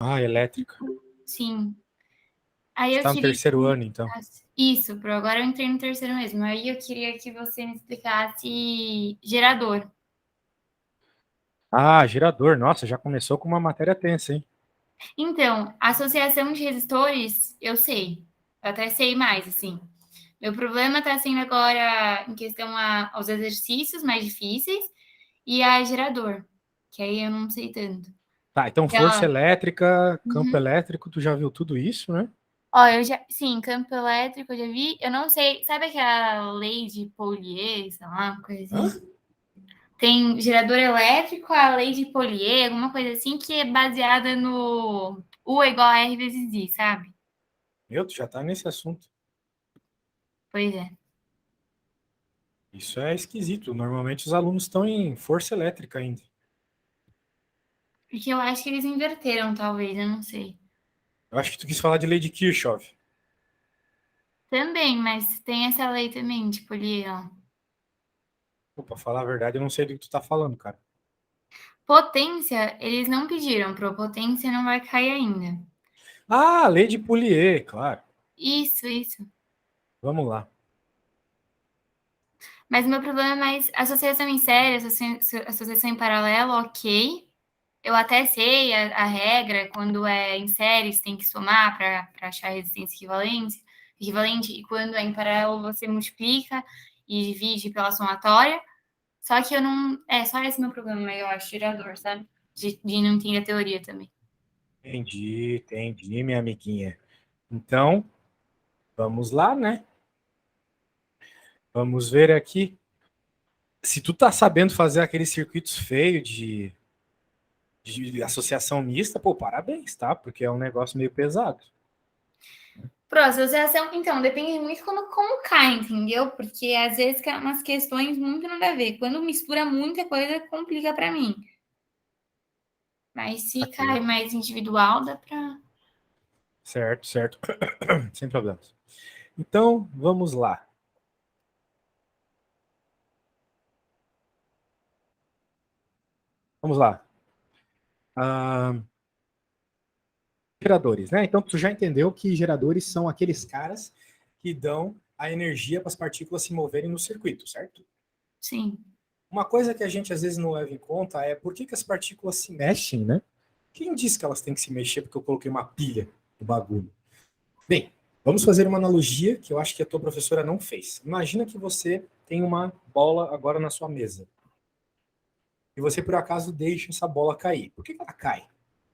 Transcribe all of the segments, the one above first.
Ah, elétrica. Sim. Aí Você eu está no queria terceiro que ano, então. isso, agora eu entrei no terceiro mesmo. Aí eu queria que você me explicasse gerador. Ah, gerador. Nossa, já começou com uma matéria tensa, hein? Então, associação de resistores, eu sei. Eu até sei mais, assim. Meu problema está sendo agora em questão aos exercícios mais difíceis e a gerador, que aí eu não sei tanto. Tá, então força Ela, elétrica, campo uhum. elétrico, tu já viu tudo isso, né? Ó, eu já, sim, campo elétrico eu já vi. Eu não sei, sabe aquela lei de Polier, sei lá, uma coisa Hã? assim? Tem gerador elétrico, a lei de Polier, alguma coisa assim, que é baseada no U é igual a R vezes I, sabe? Meu, tu já tá nesse assunto. Pois é. Isso é esquisito. Normalmente os alunos estão em força elétrica ainda. Porque eu acho que eles inverteram, talvez, eu não sei. Eu acho que tu quis falar de lei de Kirchhoff. Também, mas tem essa lei também de Polier, ó. Pô, pra falar a verdade, eu não sei do que tu tá falando, cara. Potência, eles não pediram, pro potência não vai cair ainda. Ah, lei de Polier, claro. Isso. Vamos lá. Mas o meu problema é mais associação em série, associação em paralelo, ok. Eu até sei a regra, quando é em séries tem que somar para achar resistência equivalente, e quando é em paralelo você multiplica e divide pela somatória. Só que eu não. É só esse meu problema, eu acho, gerador, sabe? De não entender a teoria também. Entendi, minha amiguinha. Então, vamos lá, né? Vamos ver aqui. Se tu tá sabendo fazer aqueles circuitos feios de associação mista, pô, parabéns, tá? Porque é um negócio meio pesado. Pro, associação, então, depende muito como cai, entendeu? Porque às vezes cai umas questões muito nada a ver. Quando mistura muita coisa, complica para mim. Mas se Aqui. cai mais individual, dá para. Certo. Sem problemas. Então, vamos lá. Vamos lá. Ah, geradores, né? Então, tu já entendeu que geradores são aqueles caras que dão a energia para as partículas se moverem no circuito, certo? Sim. Uma coisa que a gente às vezes não leva em conta é por que, que as partículas se mexem, né? Quem disse que elas têm que se mexer porque eu coloquei uma pilha no bagulho? Bem, vamos fazer uma analogia que eu acho que a tua professora não fez. Imagina que você tem uma bola agora na sua mesa e você por acaso deixa essa bola cair. Por que ela cai?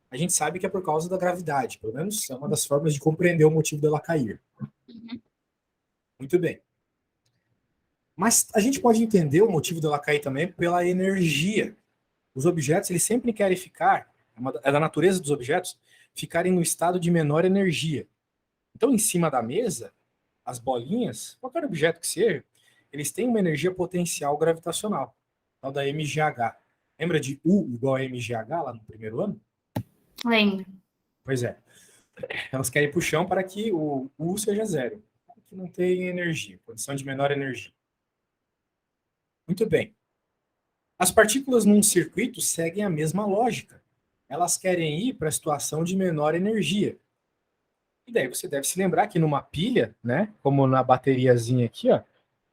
A gente sabe que é por causa da gravidade, pelo menos é uma das formas de compreender o motivo dela cair. Uhum. Muito bem. Mas a gente pode entender o motivo dela cair também pela energia. Os objetos, eles sempre querem ficar, é da natureza dos objetos, ficarem no estado de menor energia. Então, em cima da mesa, as bolinhas, qualquer objeto que seja, eles têm uma energia potencial gravitacional, tal da MGH. Lembra de U igual a MGH lá no primeiro ano? Lembro. Pois é. Elas querem ir para o chão para que o U seja zero, que não tem energia, condição de menor energia. Muito bem. As partículas num circuito seguem a mesma lógica. Elas querem ir para a situação de menor energia. E daí você deve se lembrar que numa pilha, né, como na bateriazinha aqui, ó,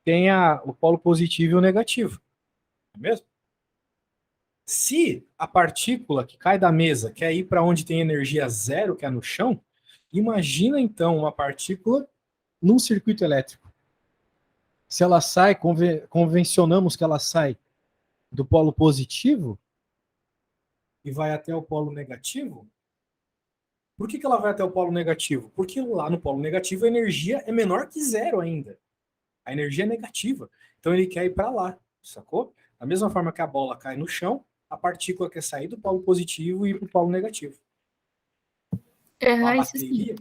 tem o polo positivo e o negativo. Não é mesmo? Se a partícula que cai da mesa quer ir para onde tem energia zero, que é no chão, imagina então uma partícula num circuito elétrico. Se ela sai, convencionamos que ela sai do polo positivo e vai até o polo negativo. Por que ela vai até o polo negativo? Porque lá no polo negativo a energia é menor que zero ainda. A energia é negativa. Então ele quer ir para lá, sacou? Da mesma forma que a bola cai no chão, a partícula quer sair do polo positivo e ir para o polo negativo. Então a Uhum, isso sim. bateria,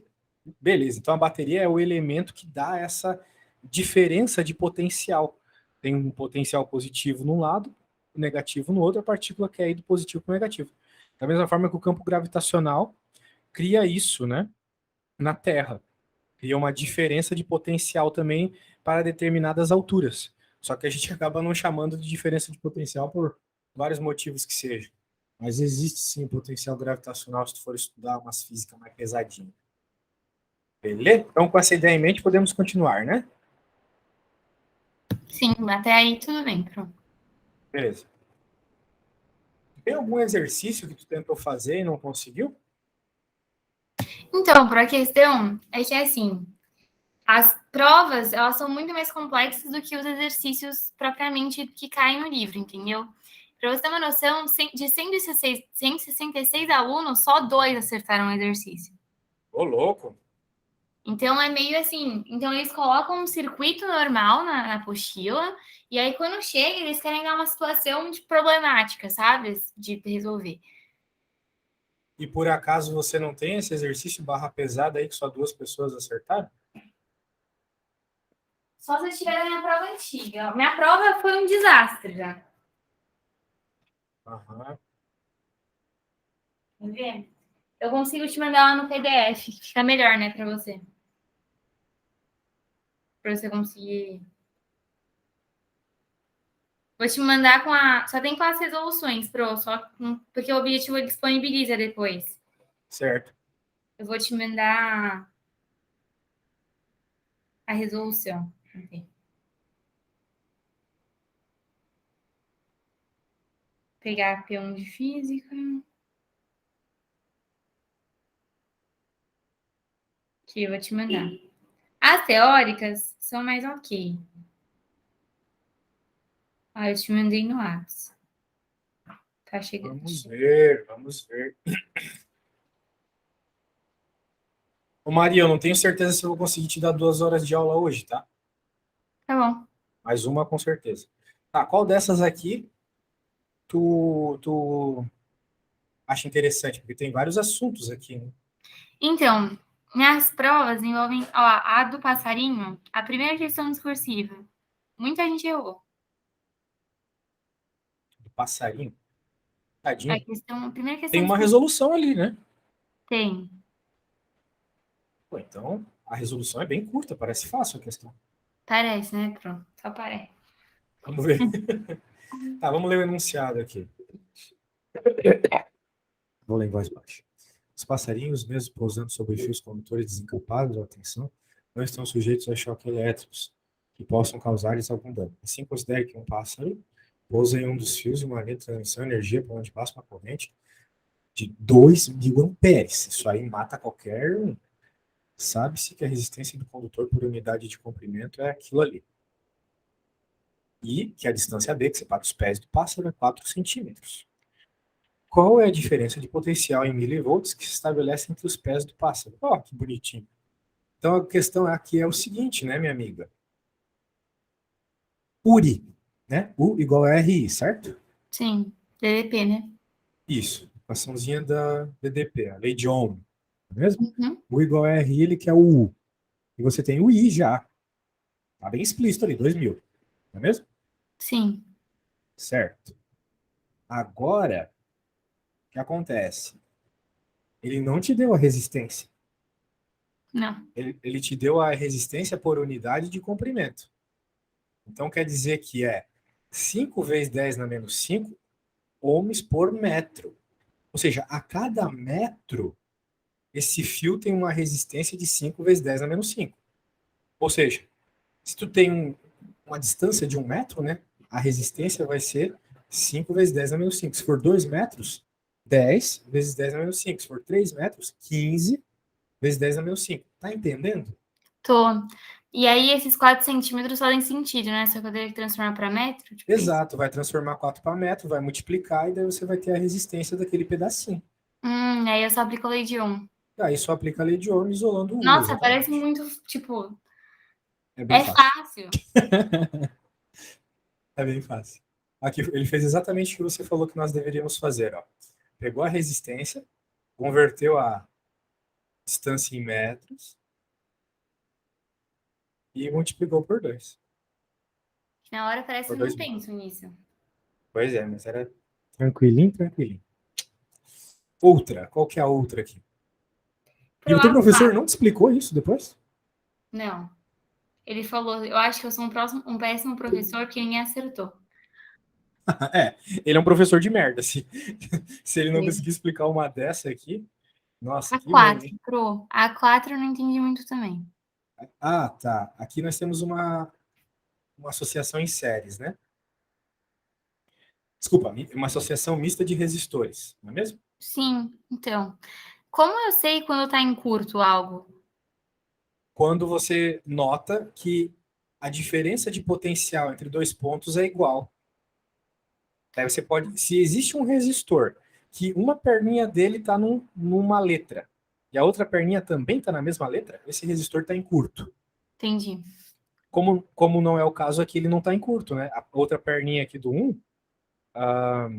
beleza, então a bateria é o elemento que dá essa diferença de potencial. Tem um potencial positivo num lado, negativo no outro, a partícula quer ir do positivo para o negativo. Da mesma forma que o campo gravitacional cria isso, né, na Terra. Cria uma diferença de potencial também para determinadas alturas. Só que a gente acaba não chamando de diferença de potencial por vários motivos que sejam. Mas existe sim potencial gravitacional se tu for estudar umas físicas mais pesadinhas. Beleza? Então, com essa ideia em mente, podemos continuar, né? Sim, até aí tudo bem, pronto. Beleza. Tem algum exercício que tu tentou fazer e não conseguiu? Então, a questão é que, assim, as provas, elas são muito mais complexas do que os exercícios propriamente que caem no livro, entendeu? Para você ter uma noção, de 166 alunos, só 2 acertaram o exercício. Ô, louco! Então, é meio assim, então eles colocam um circuito normal na apostila, e aí quando chega, eles querem dar uma situação de problemática, sabe? De resolver. E por acaso você não tem esse exercício barra pesada aí que só 2 pessoas acertaram? Só se tiver a minha prova antiga. Minha prova foi um desastre já. Aham. Tá vendo? Eu consigo te mandar lá no PDF. Fica melhor, né, para você. Para você conseguir. Vou te mandar com a. Só tem com as resoluções, porque o objetivo disponibiliza depois. Certo. Eu vou te mandar a resolução. Okay. Pegar a P1 de física. Que eu vou te mandar. As teóricas são mais ok. Ah, eu te mandei no Whats. Tá chegando. Vamos ver, vamos ver. Ô, Maria, eu não tenho certeza se eu vou conseguir te dar 2 horas de aula hoje, tá? Tá bom. Mais uma com certeza. Tá, qual dessas aqui tu acha interessante? Porque tem vários assuntos aqui, né? Então, minhas provas envolvem. Ó, a do passarinho, a primeira questão discursiva. Muita gente errou. Do passarinho. A Tadinho. questão, a primeira Tem questão uma discursiva resolução ali, né? tem. Pô, então, a resolução é bem curta, parece fácil a questão. Parece, né? Pronto, só parece. Vamos ver. Tá, vamos ler o enunciado aqui. Vou ler em voz baixa. Os passarinhos, mesmo pousando sobre fios condutores desencapados, atenção, não estão sujeitos a choques elétricos que possam causar-lhes algum dano. Assim, considere que um pássaro pousa em um dos fios de uma linha de transmissão de energia por onde passa uma corrente de 2.000 amperes. Isso aí mata qualquer um. Sabe-se que a resistência do condutor por unidade de comprimento é aquilo ali. E que a distância D, que separa os pés do pássaro, é 4 centímetros. Qual é a diferença de potencial em milivolts que se estabelece entre os pés do pássaro? Ó, que bonitinho. Então a questão aqui é o seguinte, né, minha amiga? URI, né? U igual a RI, certo? Sim, DDP, né? Isso, equaçãozinha da DDP, a lei de Ohm, não é mesmo? Uhum. U igual a RI, ele quer o U. E você tem o I já. Tá bem explícito ali, 2.000, não é mesmo? Sim. Certo. Agora, o que acontece? Ele não te deu a resistência. Não. Ele te deu a resistência por unidade de comprimento. Então quer dizer que é 5 vezes 10 na menos 5 ohms por metro. Ou seja, a cada metro, esse fio tem uma resistência de 5 vezes 10 na menos 5. Ou seja, se tu tem uma distância de 1 metro, né, a resistência vai ser 5 vezes 10 na menos 5. Se for 2 metros, 10 vezes 10 na menos 5. Se for 3 metros, 15 vezes 10 na menos 5. Tá entendendo? Tô. E aí, esses 4 centímetros fazem sentido, né? Só que eu teria que transformar para metro, tipo isso. Exato, vai transformar 4 para metro, vai multiplicar e daí você vai ter a resistência daquele pedacinho. Aí eu só aplico a lei de Ohm. Aí só aplica a lei de Ohm isolando o U, Nossa, parece exatamente. muito, tipo, É bem é fácil. fácil. É bem fácil. Aqui ele fez exatamente o que você falou que nós deveríamos fazer, ó. Pegou a resistência, converteu a distância em metros e multiplicou por 2. Na hora parece que Por eu não 2.000. penso nisso. Pois é, mas era tranquilinho, tranquilinho. Outra, qual que é a outra aqui? E o teu Provar professor não te explicou isso depois? não. Ele falou, eu acho que eu sou um péssimo professor que ninguém acertou. É, ele é um professor de merda. Se ele não Sim. conseguir explicar uma dessa aqui, nossa, A que ruim, 4, hein? Pro. A 4 eu não entendi muito também. Ah, tá. Aqui nós temos uma associação em séries, né? Desculpa, uma associação mista de resistores, não é mesmo? Sim, então. Como eu sei quando tá em curto algo? Quando você nota que a diferença de potencial entre dois pontos é igual. Aí você pode, se existe um resistor que uma perninha dele está numa letra e a outra perninha também está na mesma letra, esse resistor está em curto. Entendi. Como não é o caso aqui, ele não está em curto, né? A outra perninha aqui do 1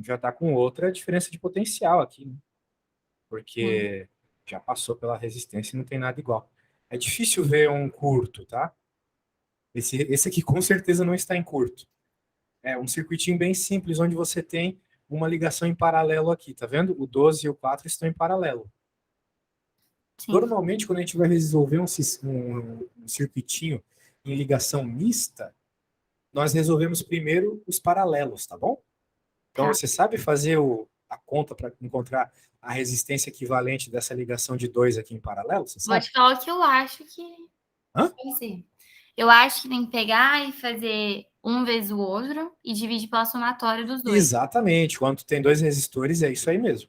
já está com outra diferença de potencial aqui, né? Sim. Porque já passou pela resistência e não tem nada igual. É difícil ver um curto, tá? Esse aqui com certeza não está em curto. É um circuitinho bem simples, onde você tem uma ligação em paralelo aqui, tá vendo? O 12 e o 4 estão em paralelo. Sim. Normalmente, quando a gente vai resolver um circuitinho em ligação mista, nós resolvemos primeiro os paralelos, tá bom? Então, Tá. você sabe fazer a conta para encontrar a resistência equivalente dessa ligação de dois aqui em paralelo? Você Vou sabe? te falar o que eu acho que Hã? vai ser. Eu acho que tem que pegar e fazer um vezes o outro e dividir pela somatória dos dois. Exatamente. Quando tem dois resistores, é isso aí mesmo.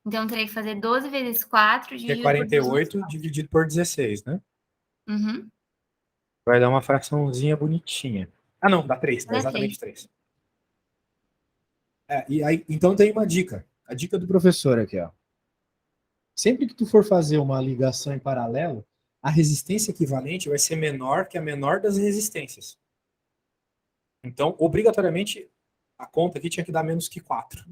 Então, eu teria que fazer 12 vezes 4 Que é dividido por 2 vezes 48 4. dividido por 16, né? Uhum. Vai dar uma fraçãozinha bonitinha. Ah, não, dá 3, dá Dá 3. exatamente 3. E aí, então tem uma dica. A dica do professor aqui, ó. Sempre que tu for fazer uma ligação em paralelo, a resistência equivalente vai ser menor que a menor das resistências. Então, obrigatoriamente, a conta aqui tinha que dar menos que 4.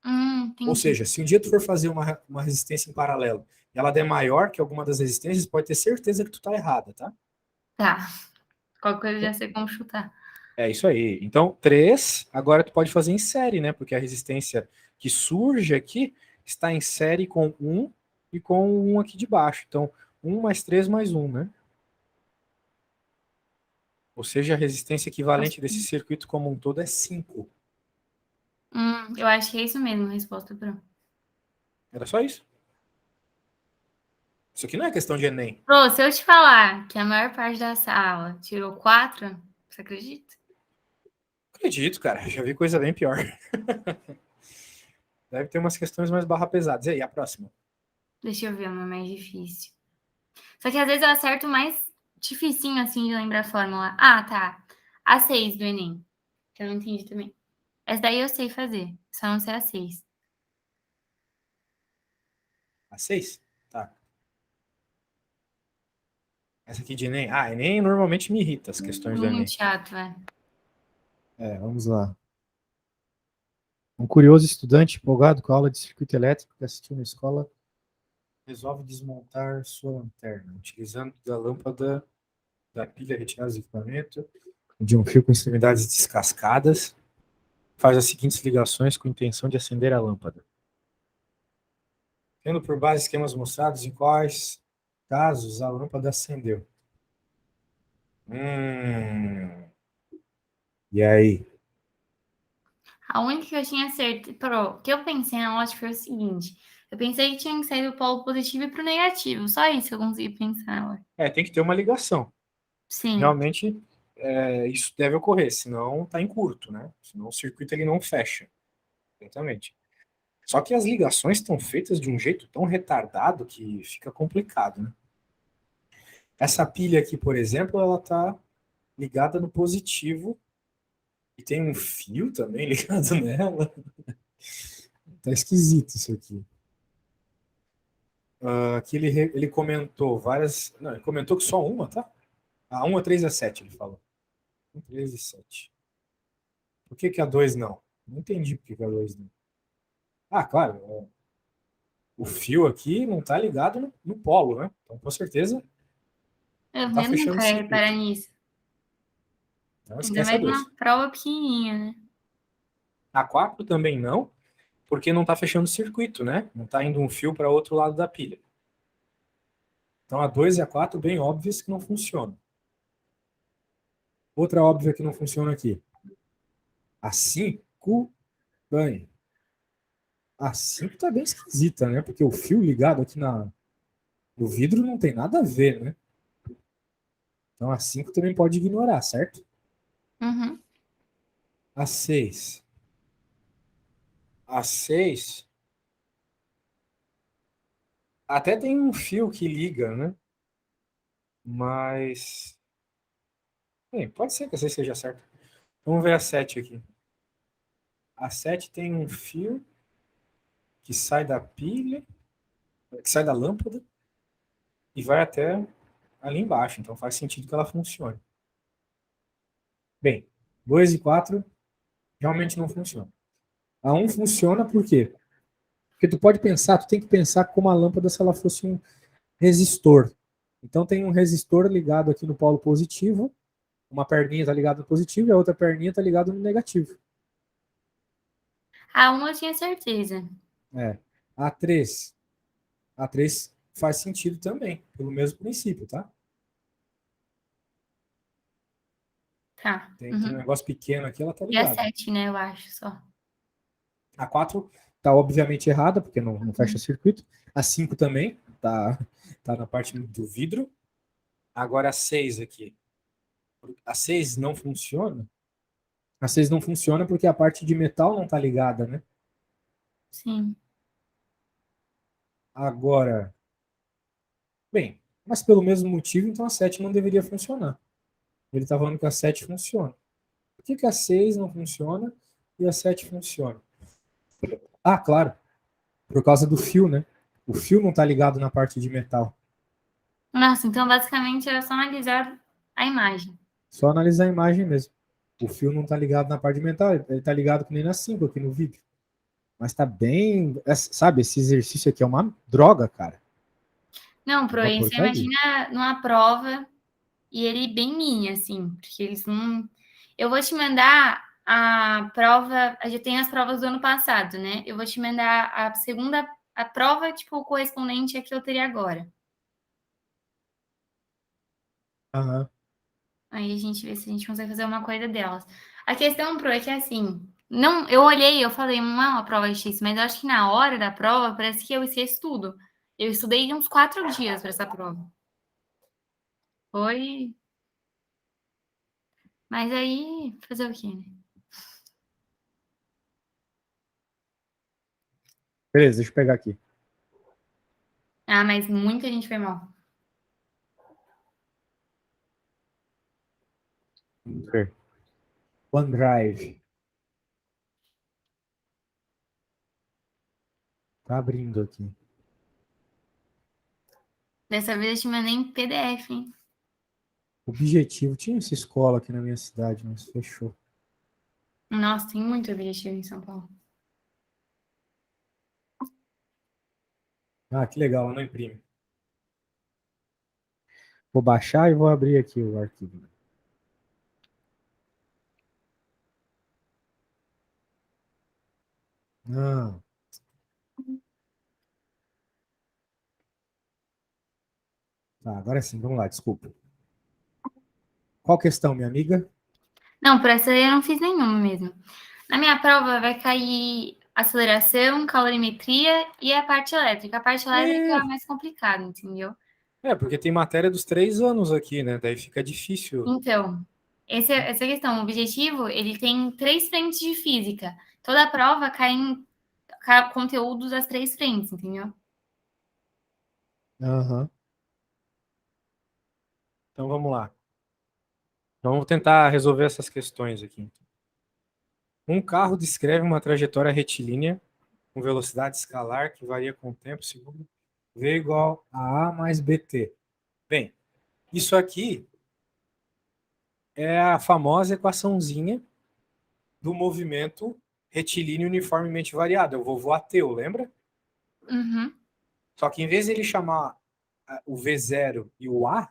Ou Entendi. seja, se um dia tu for fazer uma resistência em paralelo e ela der maior que alguma das resistências, pode ter certeza que tu tá errada, tá? Tá. Qualquer coisa eu já sei como chutar. É isso aí. Então, 3, agora tu pode fazer em série, né? Porque a resistência que surge aqui está em série com 1 e com 1 aqui de baixo. Então, 1 mais 3 mais 1, né? Ou seja, a resistência equivalente desse circuito como um todo é 5. Eu acho que é isso mesmo a resposta, Pro. Era só isso. Isso aqui não é questão de Enem. Pro, se eu te falar que a maior parte da sala tirou 4, você acredita? Acredito, cara. Já vi coisa bem pior. Deve ter umas questões mais barra pesadas. E aí, a próxima? Deixa eu ver uma mais difícil. Só que às vezes eu acerto mais dificinho assim de lembrar a fórmula. Ah, tá. A 6 do Enem. Que eu não entendi também. Essa daí eu sei fazer. Só não sei a 6. A 6? Tá. Essa aqui de Enem. Ah, Enem normalmente me irrita as questões do Muito Enem. chato, velho. Vamos lá. Um curioso estudante empolgado com a aula de circuito elétrico que assistiu na escola resolve desmontar sua lanterna, utilizando da lâmpada da pilha retirada do equipamento, de um fio com extremidades descascadas, faz as seguintes ligações com a intenção de acender a lâmpada. Tendo por base esquemas mostrados em quais casos a lâmpada acendeu. E aí? A única que eu tinha certeza. Pro, que eu pensei na lógica foi o seguinte. Eu pensei que tinha que sair do polo positivo e pro negativo. Só isso que eu consegui pensar na hora. Tem que ter uma ligação. Sim. Realmente, isso deve ocorrer, senão está em curto, né? Senão o circuito ele não fecha. Exatamente. Só que as ligações estão feitas de um jeito tão retardado que fica complicado, né? Essa pilha aqui, por exemplo, ela está ligada no positivo e tem um fio também ligado nela. Tá esquisito isso aqui. Aqui ele comentou várias. Não, ele comentou que só uma, tá? A 1, a 3 e a 7, ele falou. 1, 3 e 7. Por que a 2 não? Não entendi por que a 2 não. Ah, claro. O fio aqui não está ligado no polo, né? Então, com certeza, não Eu está mesmo fechando o nunca ia reparar circuito. nisso. Então, Ainda esquece a mais uma 2. prova pequenininha, né? A 4 também não, porque não está fechando o circuito, né? Não está indo um fio para outro lado da pilha. Então, a 2 e a 4, bem óbvias que não funcionam. Outra óbvia que não funciona aqui. A 5, bem, a 5 tá bem esquisita, né? Porque o fio ligado aqui no vidro não tem nada a ver, né? Então a 5 também pode ignorar, certo? Uhum. A 6. A 6 até tem um fio que liga, né? Mas. Bem, pode ser que a 6 seja certa. Vamos ver a 7 aqui. A 7 tem um fio que sai da pilha, que sai da lâmpada e vai até ali embaixo. Então faz sentido que ela funcione. Bem, 2 e 4 realmente não funcionam. A 1 funciona por quê? Porque tu pode pensar, tu tem que pensar como a lâmpada se ela fosse um resistor. Então tem um resistor ligado aqui no polo positivo, uma perninha está ligada no positivo e a outra perninha está ligada no negativo. A 1 eu tinha certeza. É. A 3. A 3 faz sentido também, pelo mesmo princípio, tá? Tá. Tem um Uhum. negócio pequeno aqui, ela tá E a ligada. 7, né, eu acho, só. A 4 tá obviamente errada, porque não fecha Uhum. circuito. A 5 também tá na parte do vidro. Agora a 6 aqui. A 6 não funciona. A 6 não funciona porque a parte de metal não tá ligada, né? Sim. Agora, bem, mas pelo mesmo motivo, então a 7 não deveria funcionar. Ele tá falando que a 7 funciona. Por que a 6 não funciona e a 7 funciona? Ah, claro, por causa do fio, né? O fio não tá ligado na parte de metal. Nossa, então basicamente era só analisar a imagem. Só analisar a imagem mesmo. O fio não tá ligado na parte de metal, ele tá ligado que nem na 5 aqui no vídeo. Mas tá bem. Sabe, esse exercício aqui é uma droga, cara. Não, É uma Proen, você porcaria. imagina numa prova e ele bem mini, assim, porque eles não. Eu vou te mandar a prova. A gente tem as provas do ano passado, né? Eu vou te mandar a segunda, a prova, tipo, correspondente à que eu teria agora. Aham. Aí a gente vê se a gente consegue fazer uma coisa delas. A questão, Pro, é que assim, não, eu olhei, eu falei, não é uma prova difícil, mas eu acho que na hora da prova parece que eu esqueço tudo. Eu estudei uns 4 dias para essa prova. Foi. Mas aí, fazer o quê, né? Beleza, deixa eu pegar aqui. Ah, mas muita gente foi mal. OneDrive. Tá abrindo aqui. Dessa vez eu te mandei em PDF, hein? Objetivo. Tinha essa escola aqui na minha cidade, mas fechou. Nossa, tem muito objetivo em São Paulo. Ah, que legal, não imprime. Vou baixar e vou abrir aqui o arquivo. Ah, tá, agora sim, vamos lá, desculpa. Qual questão, minha amiga? Não, por essa eu não fiz nenhuma mesmo. Na minha prova vai cair aceleração, calorimetria e a parte elétrica. A parte elétrica é a mais complicada, entendeu? Porque tem matéria dos 3 anos aqui, né? Daí fica difícil. Então, essa questão, o objetivo, ele tem 3 frentes de física. Toda a prova cai em conteúdos das 3 frentes, entendeu? Aham. Então vamos lá. Então vamos tentar resolver essas questões aqui. Um carro descreve uma trajetória retilínea com velocidade escalar que varia com o tempo segundo V igual a A mais BT. Bem, isso aqui é a famosa equaçãozinha do movimento retilíneo uniformemente variado. É o vovô ateu, lembra? Uhum. Só que em vez de ele chamar o V0 e o A,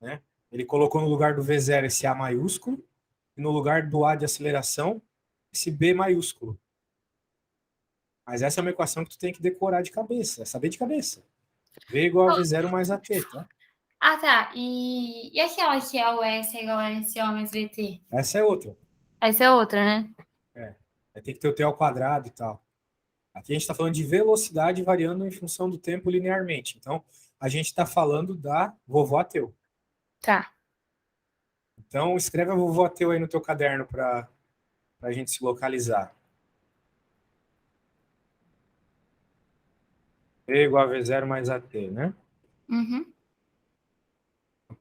né, ele colocou no lugar do V0 esse A maiúsculo e no lugar do A de aceleração esse B maiúsculo. Mas essa é uma equação que tu tem que decorar de cabeça, é saber de cabeça. V igual a V0 mais AT, tá? Ah, tá. E aquela que é o S é igual a SO mais VT? Essa é outra. Essa é outra, né? Vai ter que ter o t ao quadrado e tal. Aqui a gente está falando de velocidade variando em função do tempo linearmente. Então, a gente está falando da vovó Ateu. Tá. Então, escreve a vovó Ateu aí no teu caderno para a gente se localizar. E igual a V0 mais AT, né? Uhum.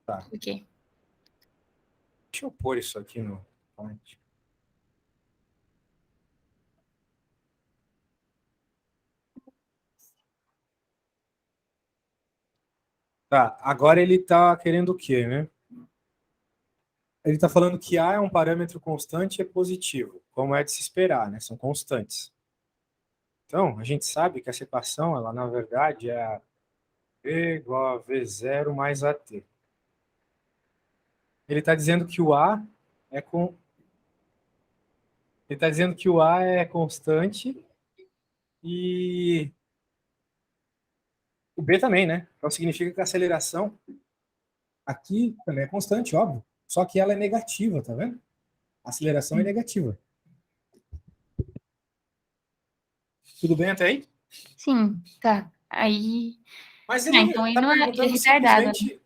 Tá. Ok. Deixa eu pôr isso aqui no point. Tá, agora ele está querendo o quê, né? Ele está falando que A é um parâmetro constante e é positivo, como é de se esperar, né? São constantes. Então, a gente sabe que essa equação, ela na verdade é a V igual a V0 mais AT. Ele está dizendo que o A é com... Ele está dizendo que o A é constante e o B também, né? Então significa que a aceleração aqui também é constante, óbvio. Só que ela é negativa, tá vendo? A aceleração é negativa. Tudo bem até aí? Sim, tá. Aí. Mas Ah, ele então ele está não é perguntando retardado, né? simplesmente,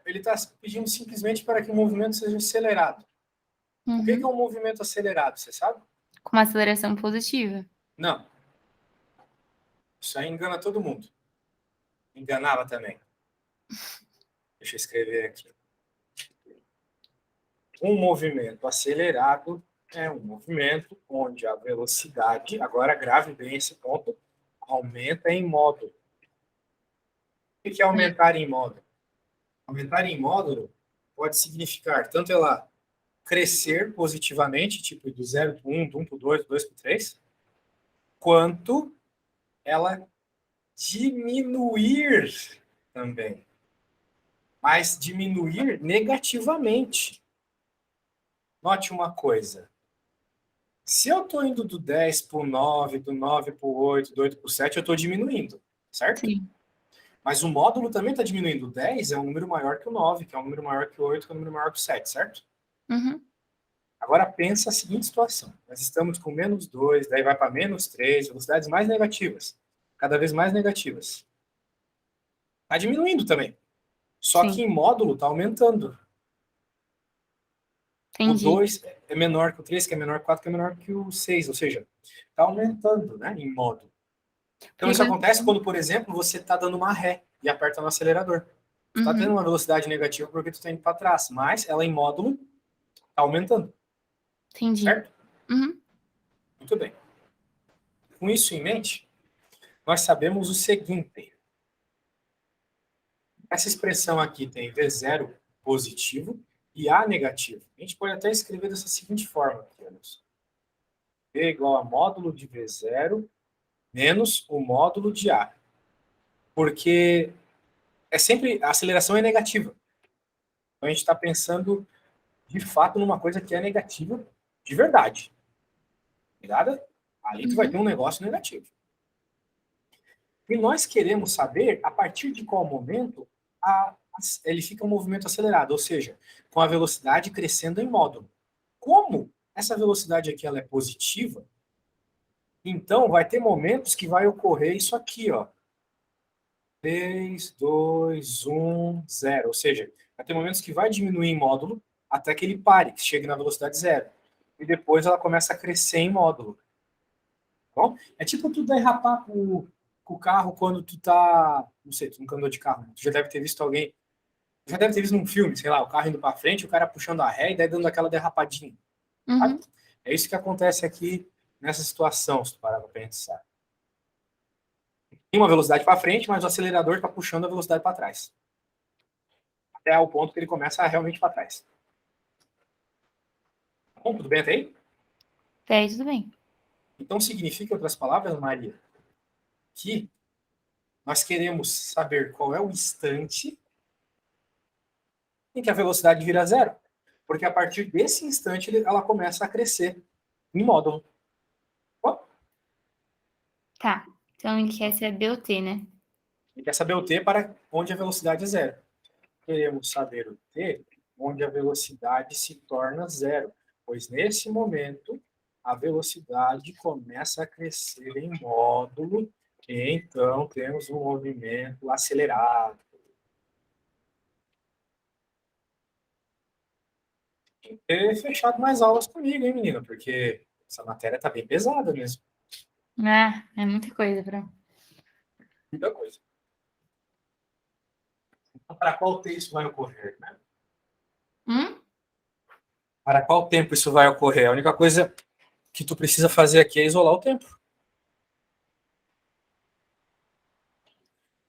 ele está pedindo simplesmente para que o movimento seja acelerado. O que é Uhum. um movimento acelerado, você sabe? Com uma aceleração positiva. Não. Isso aí engana todo mundo. Enganava também. Deixa eu escrever aqui. Um movimento acelerado é um movimento onde a velocidade, agora grave bem esse ponto, aumenta em módulo. O que é aumentar em módulo? Aumentar em módulo pode significar tanto ela crescer positivamente, tipo do 0 para 1, do 1 para o 2, do 2 para o 3, quanto ela diminuir também. Mas diminuir negativamente. Note uma coisa. Se eu estou indo do 10 para o 9, do 9 para o 8, do 8 para o 7, eu estou diminuindo, certo? Sim. Mas o módulo também está diminuindo. O 10 é um número maior que o 9, que é um número maior que o 8, que é um número maior que o 7, certo? Uhum. Agora pensa a seguinte situação. Nós estamos com menos 2, daí vai para menos 3, velocidades mais negativas. Cada vez mais negativas. Está diminuindo também. Só que Sim. em módulo está aumentando. O Entendi. 2 é menor que o 3, que é menor que o 4, que é menor que o 6. Ou seja, está aumentando, né, em módulo. Então, Porque isso quando... acontece quando, por exemplo, você está dando uma ré e aperta no acelerador. Tu está tendo Uhum. uma velocidade negativa porque tu está indo para trás, mas ela em módulo está aumentando, Entendi. certo? Uhum. Muito bem. Com isso em mente, nós sabemos o seguinte. Essa expressão aqui tem V0 positivo e A negativo. A gente pode até escrever dessa seguinte forma. Aqui, olha só. V igual a módulo de V0 menos o módulo de A. Porque é sempre, a aceleração é negativa. Então a gente está pensando de fato numa coisa que é negativa de verdade. Ligada? Ali tu vai ter Uhum. um negócio negativo. E nós queremos saber a partir de qual momento ele fica um movimento acelerado, ou seja, com a velocidade crescendo em módulo. Como essa velocidade aqui ela é positiva, então vai ter momentos que vai ocorrer isso aqui, ó. 3, 2, 1, 0. Ou seja, vai ter momentos que vai diminuir em módulo até que ele pare, que chegue na velocidade zero. E depois ela começa a crescer em módulo. Bom, é tipo tu derrapar com o carro quando tu tá. Não sei, tu nunca andou de carro, né? Tu já deve ter visto alguém. Já deve ter visto num filme, sei lá, o carro indo para frente, o cara puxando a ré e daí dando aquela derrapadinha. Sabe? Uhum. É isso que acontece aqui nessa situação, se tu parar para pensar. Tem uma velocidade para frente, mas o acelerador está puxando a velocidade para trás. Até o ponto que ele começa a realmente para trás. Tá bom? Tudo bem até aí? Até aí tudo bem. Então significa, em outras palavras, Maria, que nós queremos saber qual é o instante em que a velocidade vira zero. Porque a partir desse instante ela começa a crescer em módulo. Bom, Tá. Então ele quer saber o T, né? ele quer saber o t para onde a velocidade é zero. Queremos saber o t onde a velocidade se torna zero. pois nesse momento a velocidade começa a crescer em módulo e então temos um movimento acelerado. Tem que ter fechado mais aulas comigo, hein, menina? Porque essa matéria tá bem pesada mesmo. É muita coisa para. Muita coisa. Então, para qual tempo isso vai ocorrer, né? Para qual tempo isso vai ocorrer? A única coisa que tu precisa fazer aqui é isolar o tempo.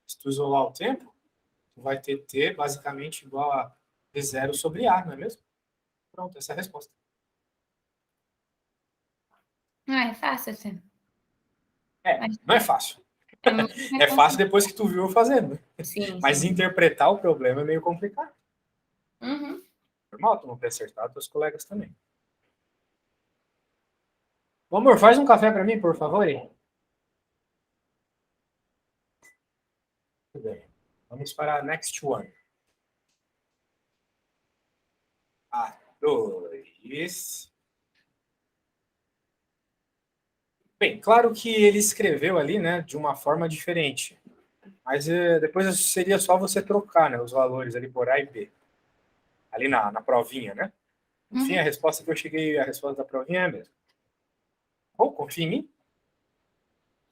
Se tu isolar o tempo, tu vai ter T basicamente igual a V0 sobre A, não é mesmo? Pronto, essa é a resposta. Não é fácil assim. Não é fácil. É fácil depois que tu viu eu fazendo, né? Sim, Mas sim. interpretar o problema é meio complicado. Uhum. Normal tu não ter acertado, teus colegas também. Ô, amor, faz um café para mim, por favor. Tudo bem. Vamos para a next one. A2. Bem, claro que ele escreveu ali, né, de uma forma diferente. Mas depois seria só você trocar, né, os valores ali por A e B. Ali na provinha, né? Enfim, a resposta que eu cheguei, a resposta da provinha é a mesma. Bom, confia em mim?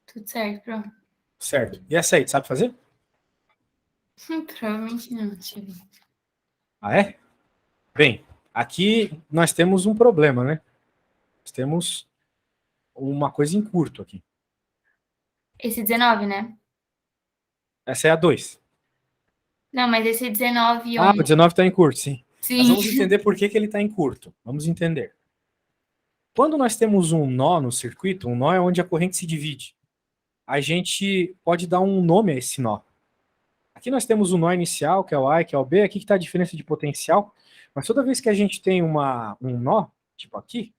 Tudo certo, pronto. Certo. E essa aí, tu sabe fazer? Provavelmente não, deixa eu ver. Ah, é? Bem, aqui nós temos um problema, né? Nós temos uma coisa em curto aqui. Esse 19, né? Essa é a 2. Não, mas esse 19 Ah, o 11. 19 está em curto, sim. Mas Sim. vamos entender por que ele está em curto. Vamos entender. Quando nós temos um nó no circuito, um nó é onde a corrente se divide. A gente pode dar um nome a esse nó. Aqui nós temos o nó inicial, que é o A e que é o B. Aqui que está a diferença de potencial. Mas toda vez que a gente tem um nó, tipo aqui,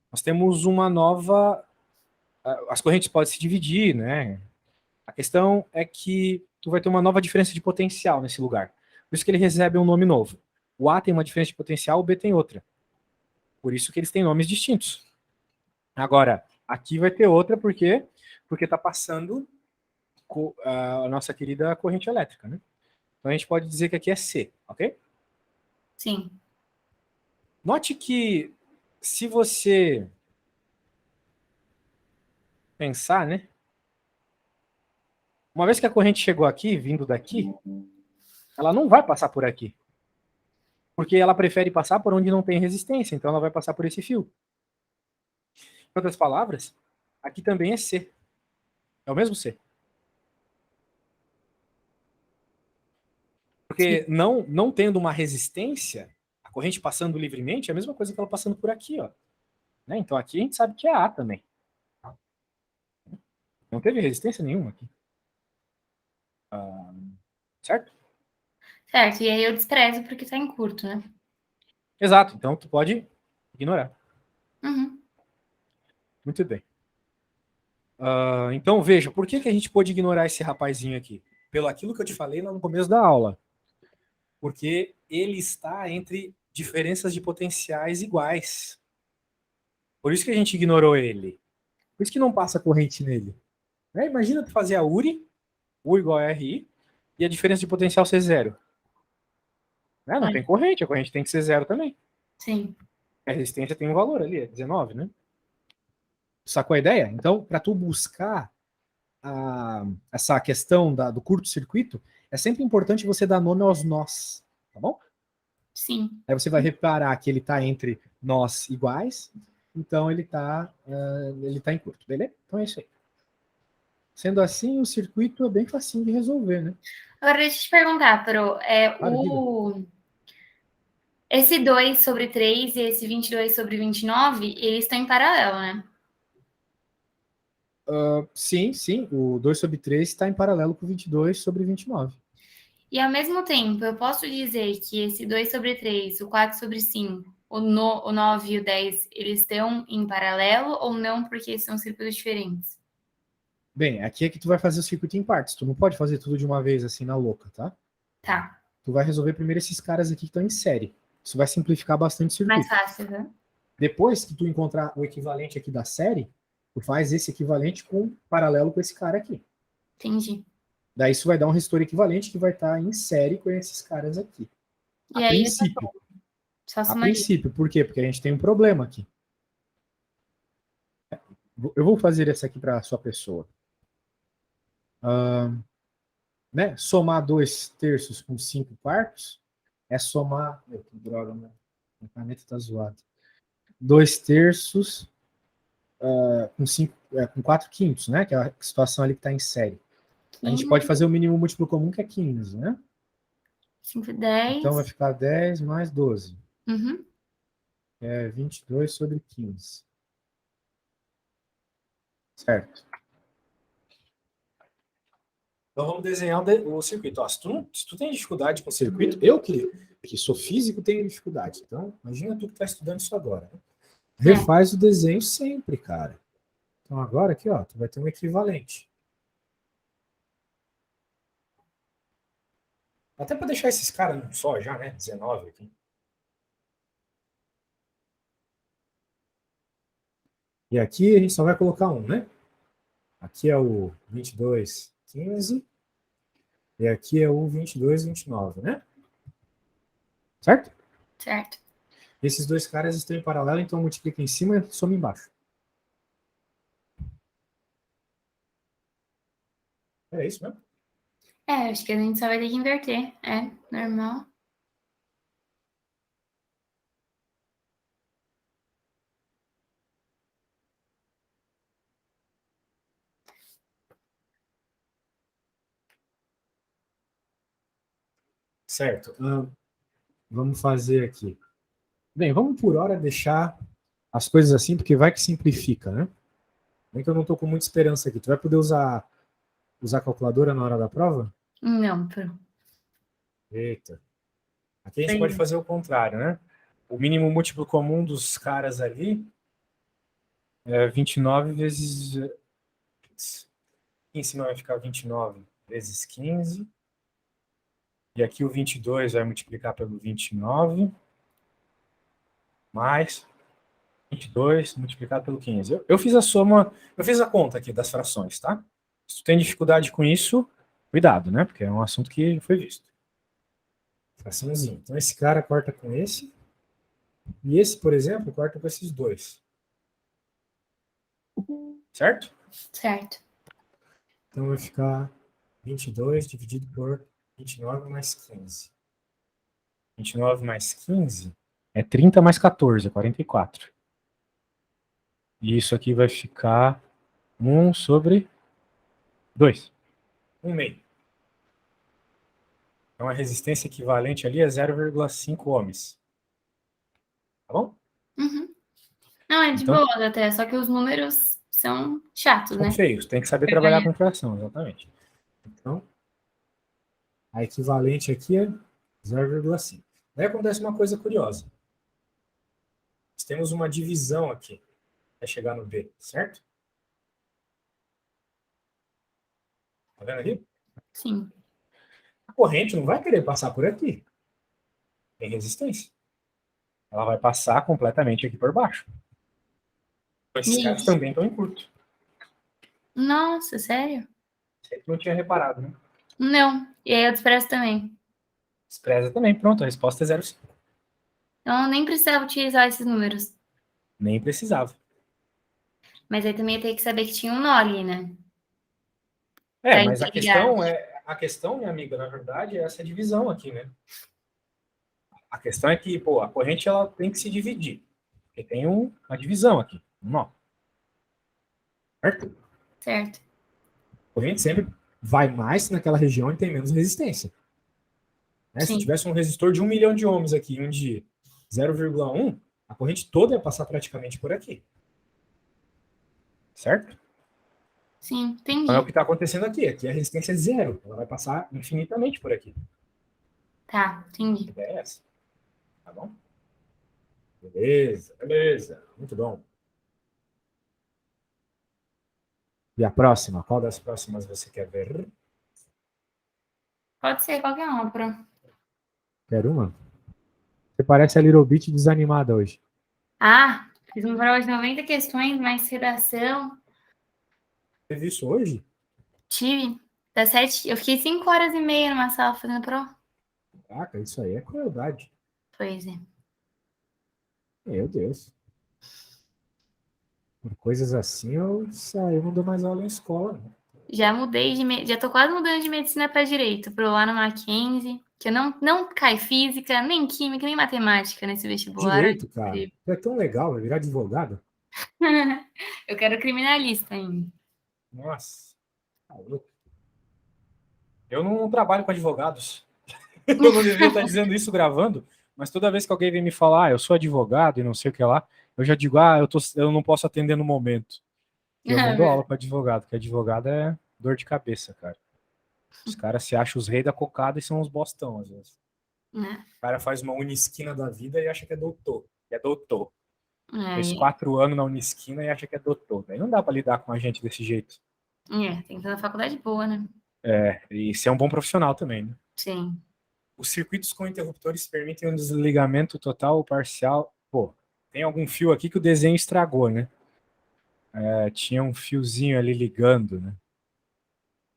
nós temos uma nova... As correntes podem se dividir, né? A questão é que tu vai ter uma nova diferença de potencial nesse lugar. Por isso que ele recebe um nome novo. O A tem uma diferença de potencial, o B tem outra. Por isso que eles têm nomes distintos. Agora, aqui vai ter outra, por quê? Porque está passando a nossa querida corrente elétrica, né? Então a gente pode dizer que aqui é C, ok? Sim. Note que se você pensar, né? Uma vez que a corrente chegou aqui, vindo daqui, ela não vai passar por aqui. Porque ela prefere passar por onde não tem resistência, então ela vai passar por esse fio. Em outras palavras, aqui também é C. É o mesmo C. Porque não tendo uma resistência, a corrente passando livremente é a mesma coisa que ela passando por aqui, ó. Né? Então aqui a gente sabe que é A também. Não teve resistência nenhuma aqui. Certo? Certo, e aí eu desprezo porque tá em curto, né? Exato. Então tu pode ignorar. Uhum. Muito bem. Então veja, por que a gente pode ignorar esse rapazinho aqui? Pelo aquilo que eu te falei lá no começo da aula. Porque ele está entre diferenças de potenciais iguais. Por isso que a gente ignorou ele. Por isso que não passa corrente nele. Né? Imagina tu fazer a URI, U igual a RI, e a diferença de potencial ser zero. Né? Não tem corrente, a corrente tem que ser zero também. Sim. A resistência tem um valor ali, é 19, né? Sacou a ideia? Então, para tu buscar essa questão do curto-circuito, é sempre importante você dar nome aos nós, tá bom? Sim. Aí você vai reparar que ele está entre nós iguais, então ele tá em curto, beleza? Então é isso aí. Sendo assim, o circuito é bem facinho de resolver, né? Agora deixa eu te perguntar, Pro, Diga. esse 2 sobre 3 e esse 22 sobre 29, eles estão em paralelo, né? Sim, o 2 sobre 3 está em paralelo com o 22 sobre 29. E ao mesmo tempo, eu posso dizer que esse 2 sobre 3, o 4 sobre 5, o 9 e o 10, eles estão em paralelo ou não, porque são círculos diferentes? Bem, aqui é que tu vai fazer o circuito em partes. Tu não pode fazer tudo de uma vez assim na louca, tá? Tá. Tu vai resolver primeiro esses caras aqui que estão em série. Isso vai simplificar bastante o circuito. Mais fácil, né? Depois que tu encontrar o equivalente aqui da série, tu faz esse equivalente com paralelo com esse cara aqui. Entendi. Daí isso vai dar um resistor equivalente que vai estar em série com esses caras aqui. E A aí, princípio. só A somaria. princípio. Por quê? Porque a gente tem um problema aqui. Eu vou fazer essa aqui para a sua pessoa. Né? Somar 2/3 com 5/4 é somar. Meu, que droga, né? A caneta tá zoada. 2/3 com 4/5, né? Que é a situação ali que está em série. A gente pode fazer o mínimo múltiplo comum, que é 15, né? 5, 10. Então vai ficar 10 mais 12. Uhum. É 22 sobre 15. Certo. Então vamos desenhar o circuito. Ó, se tu tem dificuldade com o circuito, eu que sou físico tenho dificuldade. Então, imagina tu que está estudando isso agora. Né? Refaz o desenho sempre, cara. Então agora aqui, ó, tu vai ter um equivalente. Até para deixar esses caras só já, né? 19 aqui. E aqui a gente só vai colocar um, né? Aqui é o 22, 15. E aqui é o 22, 29, né? Certo? Certo. Esses dois caras estão em paralelo, então multiplica em cima e soma embaixo. É isso mesmo? Acho que a gente só vai ter que inverter. É, normal. Certo. Vamos fazer aqui. Bem, vamos por hora deixar as coisas assim, porque vai que simplifica, né? Bem que eu não estou com muita esperança aqui. Tu vai poder usar a calculadora na hora da prova? Não, pronto. Eita. Aqui a gente pode fazer o contrário, né? O mínimo múltiplo comum dos caras ali é 29 vezes... Aqui em cima vai ficar 29 vezes 15. E aqui o 22 vai multiplicar pelo 29. Mais 22 multiplicado pelo 15. Eu fiz a soma, eu fiz a conta aqui das frações, tá? Se tu tem dificuldade com isso, cuidado, né? Porque é um assunto que foi visto. Fraçãozinha. Então esse cara corta com esse. E esse, por exemplo, corta com esses dois. Certo? Certo. Então vai ficar 22 dividido por 29 mais 15. 29 mais 15 é 30 mais 14, é 44. E isso aqui vai ficar 1 sobre 2. 1 meio. Então a resistência equivalente ali é 0,5 ohms. Tá bom? Uhum. Não, é de Então, boa até, só que os números são chatos, são né? feios, tem que saber trabalhar com fração, exatamente. Então, a equivalente aqui é 0,5. Daí acontece uma coisa curiosa. Nós temos uma divisão aqui, para chegar no B, certo? Tá vendo aqui? Sim. A corrente não vai querer passar por aqui. Tem resistência. Ela vai passar completamente aqui por baixo. Esses caras também estão em curto. Nossa, sério? Você não tinha reparado, né? Não. E aí eu desprezo também. Despreza também. Pronto, a resposta é 0,5. Então eu nem precisava utilizar esses números. Nem precisava. Mas aí também ia ter que saber que tinha um nó ali, né? Mas a questão, minha amiga, na verdade, é essa divisão aqui, né? A questão é que, pô, a corrente ela tem que se dividir. Porque tem uma divisão aqui, um nó. Certo? Certo. A corrente sempre vai mais naquela região e tem menos resistência. Né? Se tivesse um resistor de 1 milhão de ohms aqui e um de 0,1, a corrente toda ia passar praticamente por aqui. Certo? Sim, entendi. Então é o que está acontecendo aqui. Aqui a resistência é 0. Ela vai passar infinitamente por aqui. Tá, entendi. A ideia é essa. Tá bom? Beleza, beleza. Muito bom. E a próxima? Qual das próximas você quer ver? Pode ser qualquer uma, pronto. Quer uma? Você parece a Little Bit desanimada hoje. Ah, fiz uma prova de 90 questões, mais redação. Teve isso hoje? Tive. Das 7, eu fiquei 5 horas e meia numa sala fazendo prova. Caraca, isso aí é crueldade. Pois é. Meu Deus. Por coisas assim, eu não dou mais aula em escola, né? Já mudei já tô quase mudando de medicina para direito, pro lá no Mackenzie, que eu não cai física, nem química, nem matemática nesse vestibular. Direito, cara. É tão legal, vai virar advogado. Eu quero criminalista ainda. Nossa. Tá louco. Eu não trabalho com advogados. Eu não devia estar dizendo isso gravando, mas toda vez que alguém vem me falar, eu sou advogado e não sei o que lá, eu já digo, eu não posso atender no momento. E eu não dou aula para advogado, porque advogado é dor de cabeça, cara. Os caras se acham os reis da cocada e são os bostão, às vezes. O cara faz uma unisquina da vida e acha que é doutor. Que é doutor. Fez 4 anos na unisquina e acha que é doutor. Daí não dá para lidar com a gente desse jeito. Tem que estar na faculdade boa, né? E ser um bom profissional também, né? Sim. Os circuitos com interruptores permitem um desligamento total ou parcial. Pô, tem algum fio aqui que o desenho estragou, né? Tinha um fiozinho ali ligando, né?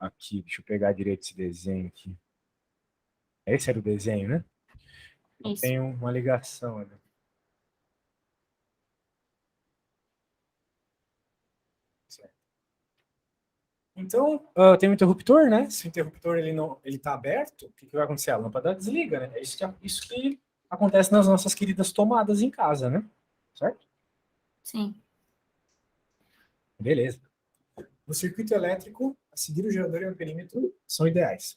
Aqui, deixa eu pegar direito esse desenho aqui. Esse era o desenho, né? Então, tem uma ligação ali. Certo. Então, tem um interruptor, né? Se o interruptor ele tá aberto, o que vai acontecer? A lâmpada desliga, né? É isso que acontece nas nossas queridas tomadas em casa, né? Certo? Sim. Beleza. No circuito elétrico, a seguir o gerador e o amperímetro são ideais.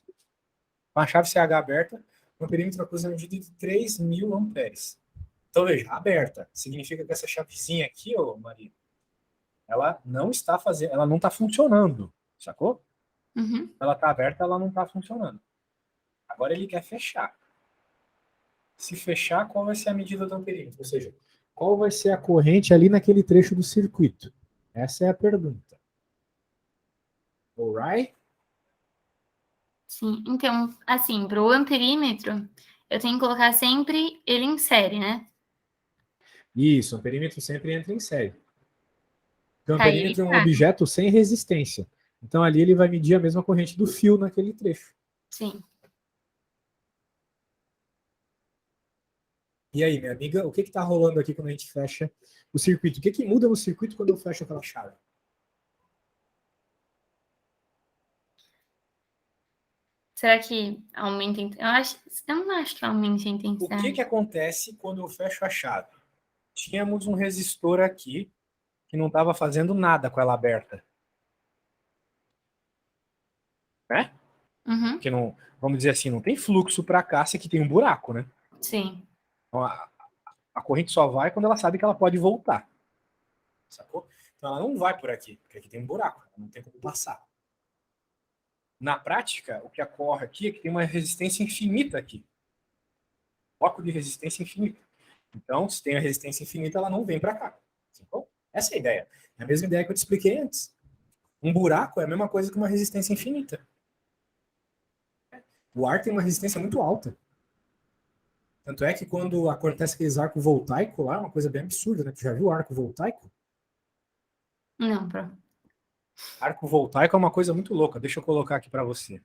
Com a chave CH aberta, o amperímetro acusa a medida de 3.000 amperes. Então, veja, aberta. Significa que essa chavezinha aqui, ô Maria, ela não está funcionando, sacou? Uhum. Ela está aberta, ela não está funcionando. Agora ele quer fechar. Se fechar, qual vai ser a medida do amperímetro? Ou seja, qual vai ser a corrente ali naquele trecho do circuito? Essa é a pergunta. Alright? Sim. Então, assim, para o amperímetro, eu tenho que colocar sempre ele em série, né? Isso, o amperímetro sempre entra em série. Porque o Tá aí, amperímetro é um tá. objeto sem resistência. Então ali ele vai medir a mesma corrente do fio naquele trecho. Sim. E aí, minha amiga, o que está rolando aqui quando a gente fecha o circuito? O que muda no circuito quando eu fecho aquela chave? Será que aumenta? Eu não acho que aumente a O intensidade. que acontece quando eu fecho a chave? Tínhamos um resistor aqui que não estava fazendo nada com ela aberta. Né? Uhum. Porque não, vamos dizer assim, não tem fluxo para cá se aqui tem um buraco, né? Sim. Então, a corrente só vai quando ela sabe que ela pode voltar. Sacou? Então ela não vai por aqui, porque aqui tem um buraco, não tem como passar. Na prática, o que ocorre aqui é que tem uma resistência infinita aqui. Bloco de resistência infinita. Então, se tem a resistência infinita, ela não vem para cá. Sacou? Essa é a ideia. É a mesma ideia que eu te expliquei antes. Um buraco é a mesma coisa que uma resistência infinita. O ar tem uma resistência muito alta. Tanto é que quando acontece aqueles arcos voltaicos lá, é uma coisa bem absurda, né? Tu já viu arco voltaico? Não, pronto. Arco voltaico é uma coisa muito louca. Deixa eu colocar aqui para você.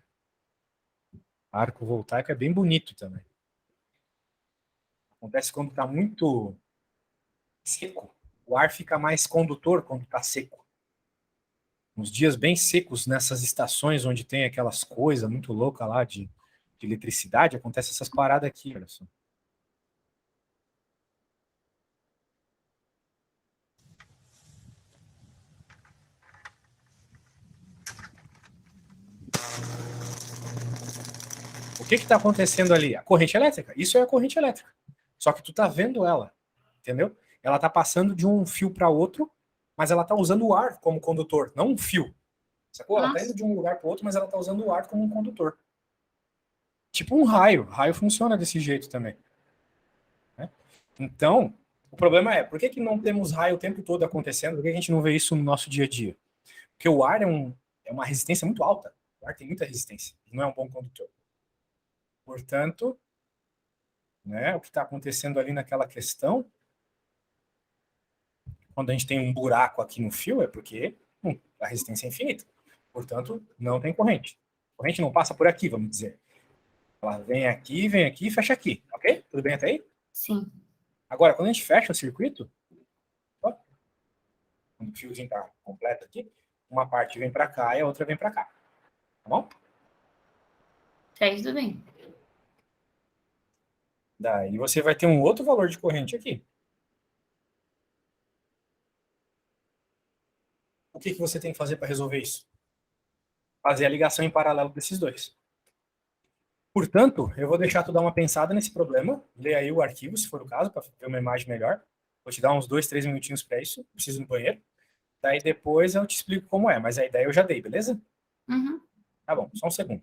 Arco voltaico é bem bonito também. Acontece quando está muito seco. O ar fica mais condutor quando está seco. Nos dias bem secos, nessas estações onde tem aquelas coisas muito loucas lá de eletricidade, acontece essas paradas aqui, olha só. O que está acontecendo ali? A corrente elétrica. Isso é a corrente elétrica. Só que tu tá vendo ela, entendeu? Ela tá passando de um fio para outro, mas ela tá usando o ar como condutor, não um fio. Sacou? Ela tá indo de um lugar para outro, mas ela tá usando o ar como um condutor. Tipo um raio. Raio funciona desse jeito também. Né? Então, o problema é, por que não temos raio o tempo todo acontecendo? Por que a gente não vê isso no nosso dia a dia? Porque o ar é uma resistência muito alta. O ar tem muita resistência. Não é um bom condutor. Portanto, né? O que está acontecendo ali naquela questão, quando a gente tem um buraco aqui no fio, é porque a resistência é infinita. Portanto, não tem corrente. A corrente não passa por aqui, vamos dizer. Ela vem aqui e fecha aqui, ok? Tudo bem até aí? Sim. Agora, quando a gente fecha o circuito, ó, quando o fiozinho está completo aqui, uma parte vem para cá e a outra vem para cá. Tá bom? Tá, tudo bem. Daí você vai ter um outro valor de corrente aqui. O que, que você tem que fazer para resolver isso? Fazer a ligação em paralelo desses dois. Portanto, eu vou deixar tu dar uma pensada nesse problema, ler aí o arquivo, se for o caso, para ter uma imagem melhor. Vou te dar uns 2, 3 minutinhos para isso, preciso ir no banheiro. Daí depois eu te explico como é, mas a ideia eu já dei, beleza? Uhum. Tá bom, só um segundo.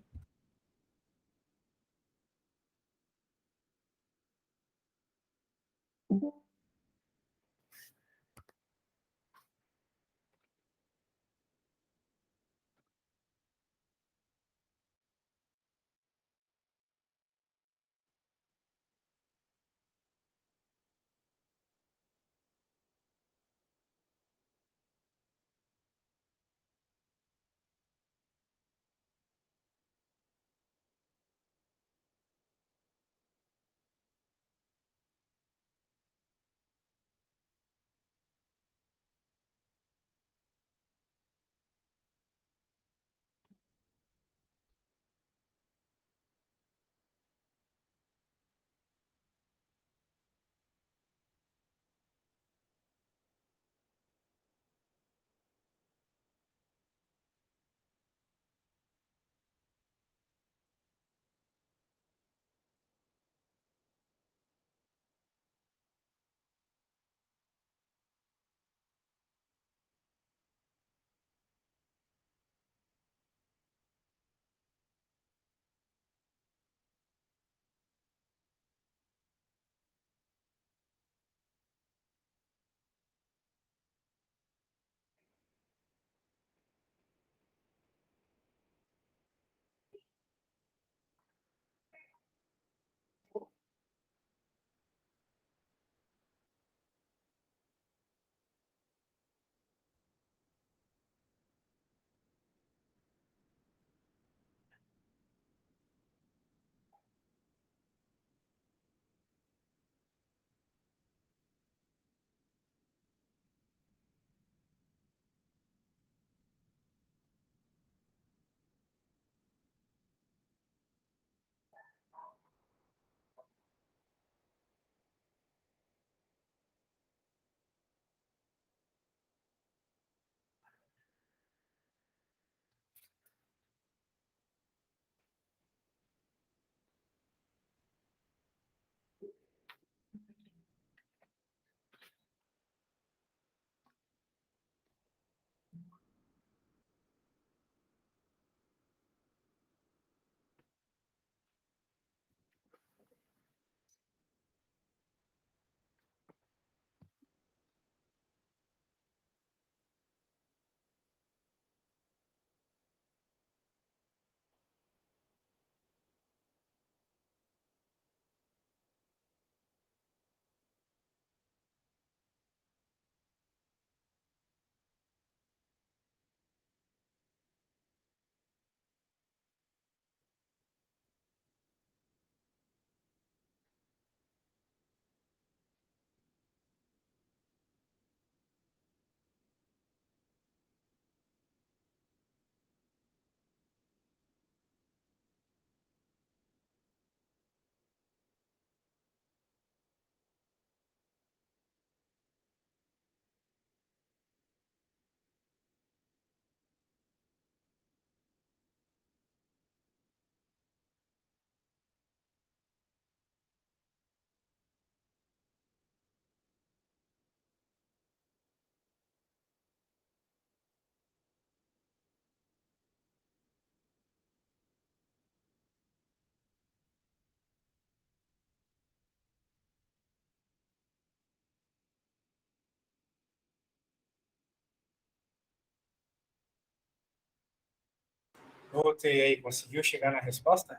Voltei aí, conseguiu chegar na resposta?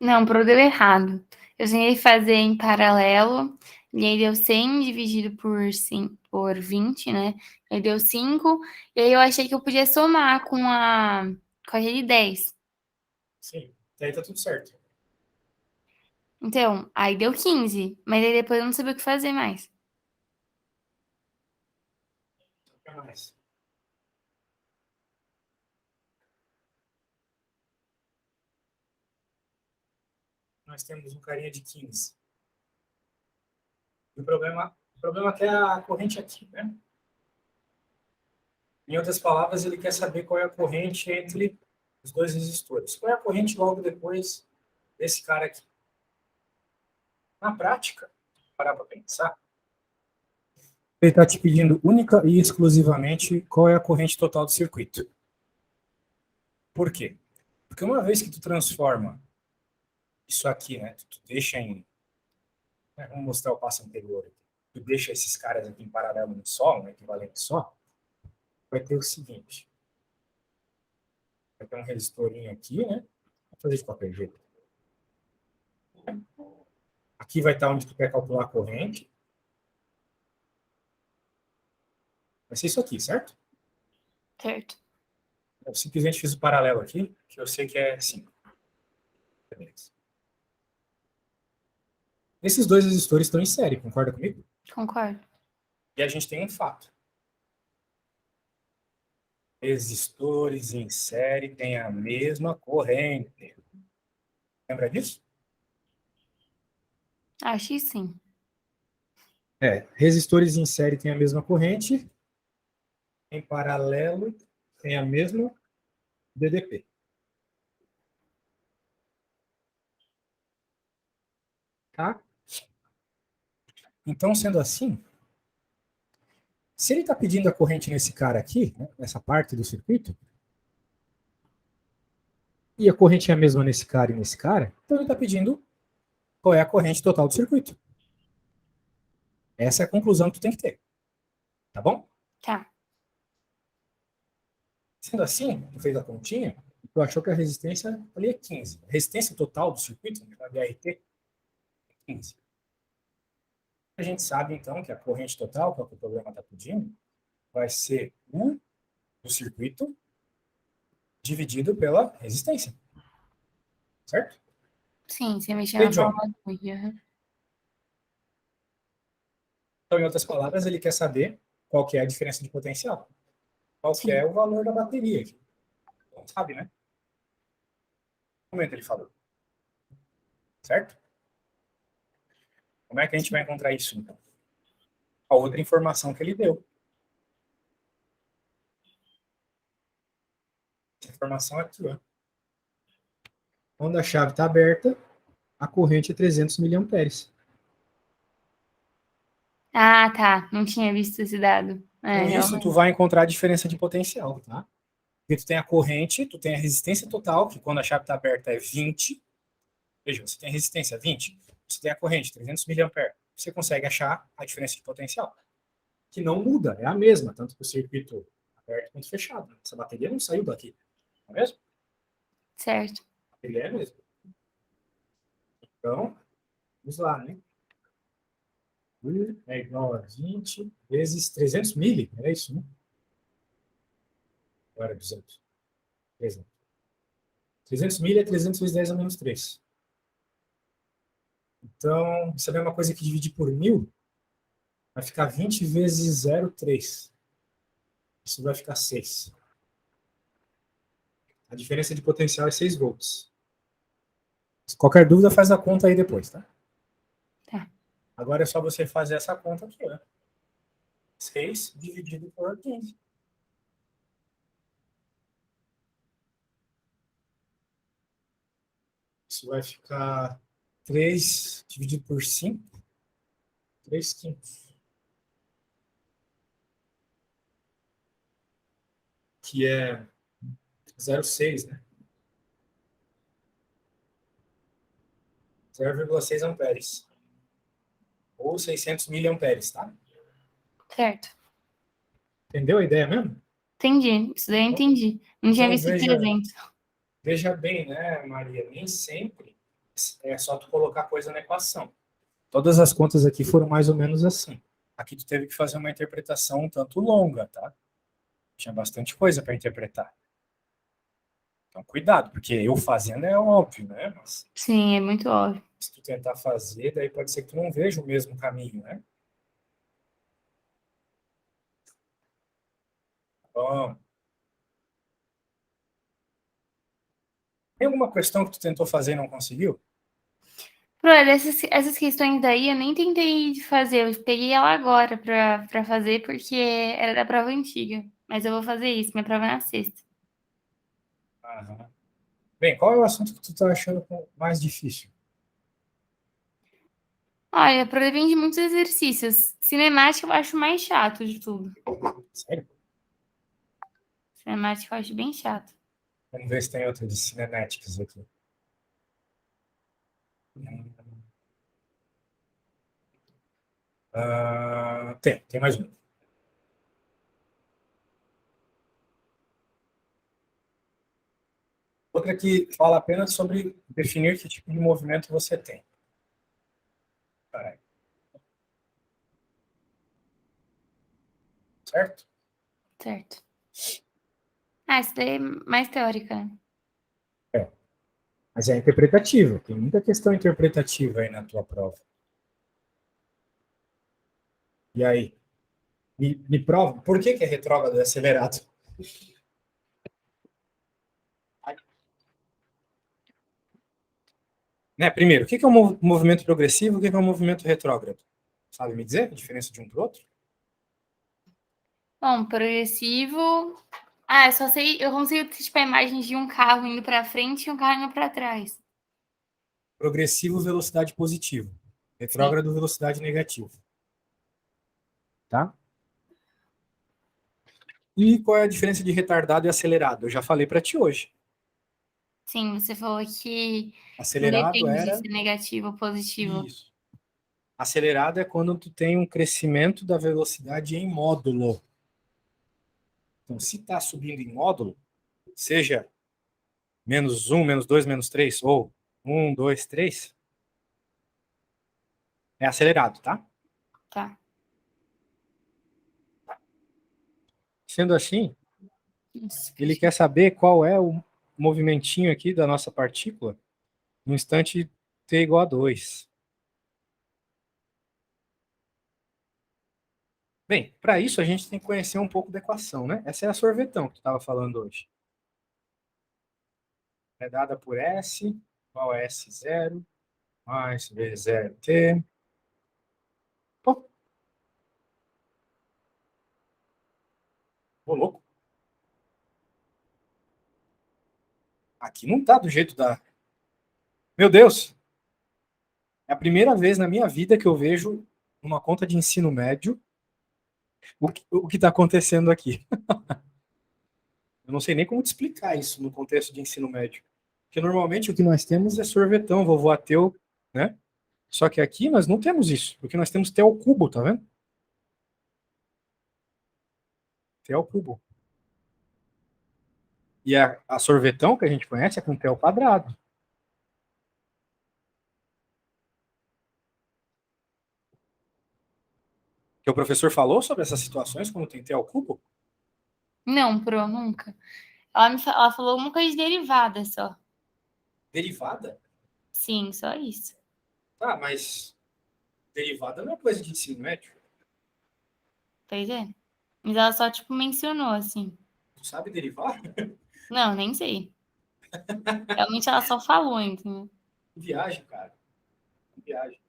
Não, pro deu errado. Eu tentei fazer em paralelo, e aí deu 100 dividido por 20, né? Aí deu 5, e aí eu achei que eu podia somar com aquele 10. Sim. Daí tá tudo certo. Então, aí deu 15, mas aí depois eu não sabia o que fazer mais. O que mais? Nós temos um carinha de 15. E o problema até é a corrente aqui, né? Em outras palavras, ele quer saber qual é a corrente entre os dois resistores. Qual é a corrente logo depois desse cara aqui? Na prática, parar para pensar, ele está te pedindo única e exclusivamente qual é a corrente total do circuito. Por quê? Porque uma vez que tu transforma isso aqui, né? Tu deixa em... Vamos mostrar o passo anterior. Tu deixa esses caras aqui em paralelo no só, um equivalente só, vai ter o seguinte. Vai ter um resistorinho aqui, né? Vou fazer de qualquer jeito. Aqui vai estar onde tu quer calcular a corrente. Vai ser isso aqui, certo? Certo. Eu simplesmente fiz o paralelo aqui, que eu sei que é 5. Beleza. Esses dois resistores estão em série, concorda comigo? Concordo. E a gente tem um fato. Resistores em série têm a mesma corrente. Lembra disso? Acho que sim. Resistores em série têm a mesma corrente, em paralelo tem a mesma DDP. Tá? Então, sendo assim, se ele está pedindo a corrente nesse cara aqui, né, nessa parte do circuito, e a corrente é a mesma nesse cara e nesse cara, então ele está pedindo qual é a corrente total do circuito. Essa é a conclusão que tu tem que ter. Tá bom? Tá. Sendo assim, tu fez a continha, tu achou que a resistência ali é 15. A resistência total do circuito, a VRT, é 15. A gente sabe, então, que a corrente total, que é o que o programa está pedindo, vai ser U do circuito dividido pela resistência. Certo? Sim, você mexeu E na John? forma do uhum. Então, em outras palavras, ele quer saber qual que é a diferença de potencial. Qual que é Sim. o valor da bateria aqui. Não sabe, né? No momento ele falou. Certo? Como é que a gente vai encontrar isso, então? A outra informação que ele deu. Essa informação aqui, ó. Quando a chave está aberta, a corrente é 300 miliamperes. Ah, tá. Não tinha visto esse dado. É, Com isso, tu realmente. vai encontrar a diferença de potencial, tá? Porque tu tem a corrente, tu tem a resistência total, que quando a chave está aberta é 20. Veja, você tem a resistência 20, você tem a corrente 300 miliamperes. Você consegue achar a diferença de potencial, que não muda, é a mesma, tanto para o circuito aberto quanto fechado. Essa bateria não saiu daqui, não é mesmo? Certo. A bateria é a mesma. Então, vamos lá, né? U é igual a 20 vezes 300 mili, era isso, né? Ou era 200? 300. 300 mili é 300 vezes 10 a menos 3. Então, isso é a mesma coisa que dividir por 1000, vai ficar 20 vezes 0,3. Isso vai ficar 6. A diferença de potencial é 6 volts. Qualquer dúvida, faz a conta aí depois, tá? Tá. Agora é só você fazer essa conta aqui, ó. 6 dividido por 15. Isso vai ficar 3 dividido por 5, 3 quintos. Que é 0,6, né? 0,6 amperes. Ou 600 miliamperes, tá? Certo. Entendeu a ideia mesmo? Entendi. Isso daí eu Então, entendi. Não tinha então visto 300. veja bem, né, Maria? Nem sempre É só tu colocar coisa na equação. Todas as contas aqui foram mais ou menos assim. Aqui tu teve que fazer uma interpretação um tanto longa, tá? Tinha bastante coisa para interpretar. Então, cuidado, porque eu fazendo é óbvio, né? Mas Sim, é muito óbvio. se tu tentar fazer, daí pode ser que tu não veja o mesmo caminho, né? Bom, tem alguma questão que tu tentou fazer e não conseguiu? Olha, essas questões daí eu nem tentei fazer, eu peguei ela agora pra fazer, porque era da prova antiga. Mas eu vou fazer isso, minha prova é na sexta. Aham. Bem, qual é o assunto que tu tá achando mais difícil? Olha, depende de muitos exercícios. Cinemática eu acho mais chato de tudo. Sério? Cinemática eu acho bem chato. Vamos ver se tem outra de cinemáticas aqui. Tem mais um. Outra que fala apenas sobre definir que tipo de movimento você tem. Peraí. Certo? Certo. Ah, isso daí é mais teórica, né? É. Mas é interpretativa. Tem muita questão interpretativa aí na tua prova. E aí? Me prova por que é retrógrado e acelerado? Né? Primeiro, o que é um movimento progressivo e o que é um movimento retrógrado? Sabe me dizer a diferença de um para o outro? Bom, progressivo. Ah, eu só sei, eu consigo tipo a imagem de um carro indo pra frente e um carro indo pra trás. Progressivo, velocidade positiva. Sim. Retrógrado, velocidade negativa. Tá? E qual é a diferença de retardado e acelerado? Eu já falei para ti hoje. Sim, você falou que não Acelerado depende de era ser negativo ou positivo. isso. Acelerado é quando tu tem um crescimento da velocidade em módulo. Então, se está subindo em módulo, seja menos um, menos dois, menos três, ou um, dois, três, é acelerado, tá? Tá. Sendo assim, Isso. ele quer saber qual é o movimentinho aqui da nossa partícula no instante t igual a 2. Bem, para isso a gente tem que conhecer um pouco da equação, né? Essa é a sorvetão que tu estava falando hoje. É dada por S igual a S0 mais V0T. Pô, ô louco. Aqui não tá do jeito da... Meu Deus! É a primeira vez na minha vida que eu vejo uma conta de ensino médio o que está acontecendo aqui. Eu não sei nem como te explicar isso no contexto de ensino médio. Porque normalmente o que nós temos é sorvetão, vovô ateu, né? Só que aqui nós não temos isso, porque nós temos T ao cubo, tá vendo? T ao cubo. E a sorvetão que a gente conhece é com T ao quadrado. Que o professor falou sobre essas situações quando tem T ao cubo? Não, Pro, nunca. Ela falou uma coisa de derivada só. Derivada? Sim, só isso. Tá, mas derivada não é coisa de ensino médio. Pois é. Mas ela só, tipo, mencionou, assim. Tu sabe derivar? Não, nem sei. Realmente ela só falou, entendeu? Viagem, cara. Viagem.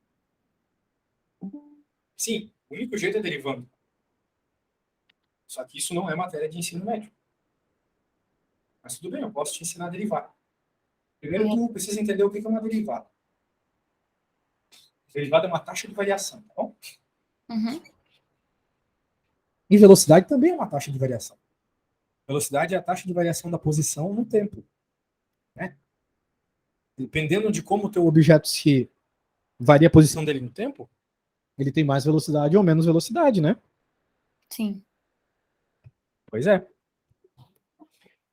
Sim, o único jeito é derivando. Só que isso não é matéria de ensino médio. Mas tudo bem, eu posso te ensinar a derivar. Primeiro, tu precisa entender o que é uma derivada. Derivada é uma taxa de variação, tá bom? Uhum. E velocidade também é uma taxa de variação. Velocidade é a taxa de variação da posição no tempo. Né? Dependendo de como o teu objeto se varia a posição dele no tempo, ele tem mais velocidade ou menos velocidade, né? Sim. Pois é.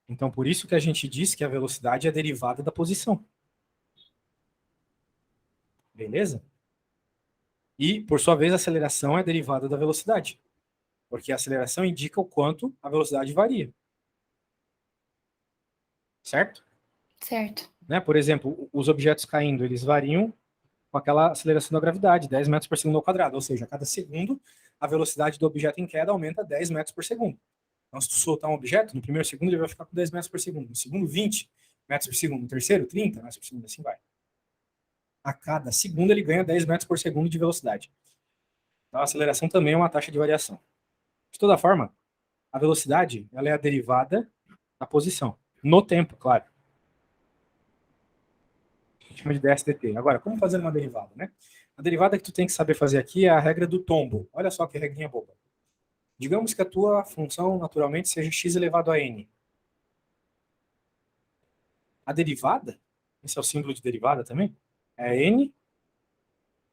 Então, por isso que a gente diz que a velocidade é derivada da posição. Beleza? E, por sua vez, a aceleração é derivada da velocidade. Porque a aceleração indica o quanto a velocidade varia. Certo? Certo. Né? Por exemplo, os objetos caindo, eles variam com aquela aceleração da gravidade, 10 metros por segundo ao quadrado. Ou seja, a cada segundo, a velocidade do objeto em queda aumenta 10 metros por segundo. Então, se tu soltar um objeto, no primeiro segundo ele vai ficar com 10 metros por segundo. No segundo, 20 metros por segundo. No terceiro, 30 metros por segundo. Assim vai. A cada segundo ele ganha 10 metros por segundo de velocidade. Então, a aceleração também é uma taxa de variação. De toda forma, a velocidade ela é a derivada da posição. No tempo, claro. A gente chama de dsdt. Agora, como fazer uma derivada, né? A derivada que tu tem que saber fazer aqui é a regra do tombo. Olha só que regrinha boba. Digamos que a tua função, naturalmente, seja x elevado a n. A derivada, esse é o símbolo de derivada também, é n,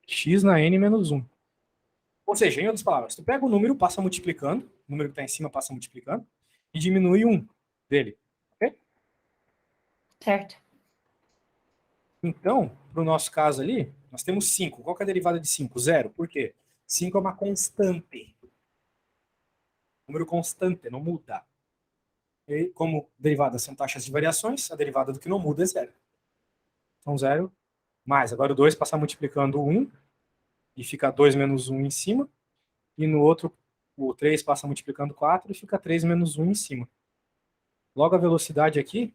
x na n menos 1. Ou seja, em outras palavras, tu pega o número, passa multiplicando, o número que está em cima passa multiplicando, e diminui 1 dele. Ok? Certo. Então, para o nosso caso ali, nós temos 5. Qual que é a derivada de 5? 0. Por quê? 5 é uma constante. Número constante, não muda. E como derivadas são taxas de variações, a derivada do que não muda é 0. Então, 0 mais. Agora o 2 passa multiplicando 1 e fica 2 menos 1 em cima. E no outro, o 3 passa multiplicando 4 e fica 3 menos 1 em cima. Logo, a velocidade aqui